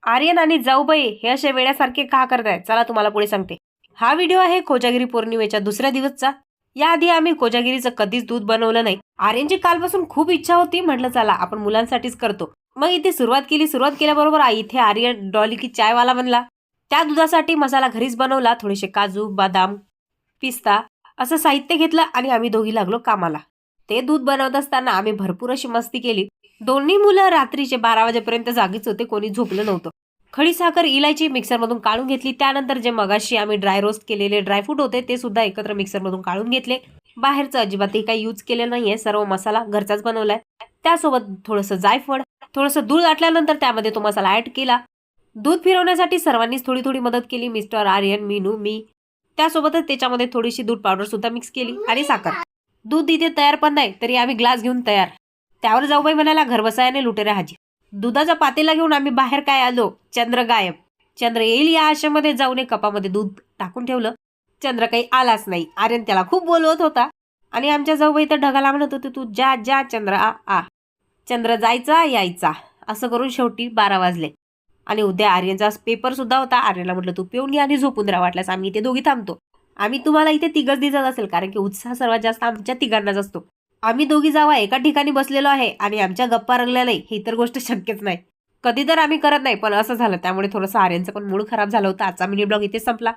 आर्यन आणि जाऊबाई हे असे वेड्यासारखे का करताय चला तुम्हाला पुढे सांगते. हा व्हिडिओ आहे कोजागिरी पौर्णिमेच्या दुसऱ्या दिवसचा. याआधी आम्ही कोजागिरीचं कधीच दूध बनवलं नाही. आर्यनची कालपासून खूप इच्छा होती, म्हटलं चला आपण मुलांसाठीच करतो. मग इथे सुरुवात केल्याबरोबर इथे आर्यन डॉली की चायवाला बनला. त्या दुधासाठी मसाला घरीच बनवला. थोडेसे काजू, बदाम, पिस्ता असं साहित्य घेतलं आणि आम्ही दोघी लागलो कामाला. ते दूध बनवत असताना आम्ही भरपूर अशी मस्ती केली. दोन्ही मुलं रात्रीचे 12 वाजेपर्यंत जागीच होते, कोणी झोपलं नव्हतं. खडी साखर, इलायची मिक्सरमधून काढून घेतली. त्यानंतर जे मगाशी आम्ही ड्राय रोस्ट केलेले ड्रायफ्रूट होते ते सुद्धा एकत्र मिक्सरमधून काढून घेतले. बाहेरचं अजिबातही काही यूज केलेलं नाहीये, सर्व मसाला घरचाच बनवलाय. त्यासोबत थोडंसं जायफळ, थोडंसं दूध आटल्यानंतर त्यामध्ये तो मसाला ऍड केला. दूध फिरवण्यासाठी सर्वांनीच थोडी थोडी मदत केली. मिस्टर, आर्यन, मीनू, मी. त्यासोबतच त्याच्यामध्ये थोडीशी दूध पावडर सुद्धा मिक्स केली आणि साखर. दूध इथे तयार पण नाही तरी आम्ही ग्लास घेऊन तयार. त्यावर जाऊबाई म्हणाला घर बसायाने लुटेऱ्या हाजी. दुधाचा पातेला घेऊन आम्ही बाहेर काय आलो, चंद्र गायब. चंद्र येईल या आशेमध्ये जाऊन कपामध्ये दूध टाकून ठेवलं. चंद्र काही आलाच नाही. आर्यन त्याला खूप बोलवत होता आणि आमच्या जाऊबाई तर ढगाला म्हणत होते तू जा जा चंद्र आ. चंद्र जायचा यायचा असं करून शेवटी 12 वाजले आणि उद्या आर्यनचा पेपर सुद्धा होता. आर्यनला म्हटलं तू पिऊन घे आणि झोपून राहा, वाटल्यास आम्ही इथे दोघी थांबतो. आम्ही तुम्हाला इथे तिघच दिसत असेल कारण की उत्साह सर्वात जास्त आमच्या तिघांनाच असतो. आम्ही दोघी जावा एका ठिकाणी बसलेलो आहे आणि आमच्या गप्पा रंगल्या नाही ही तर गोष्ट शक्यच नाही. कधी तर आम्ही करत नाही पण असं झालं, त्यामुळे थोडंसं आर्यनचं पण मूड खराब झालं होतं. आजचा मिनी ब्लॉग इथे संपला.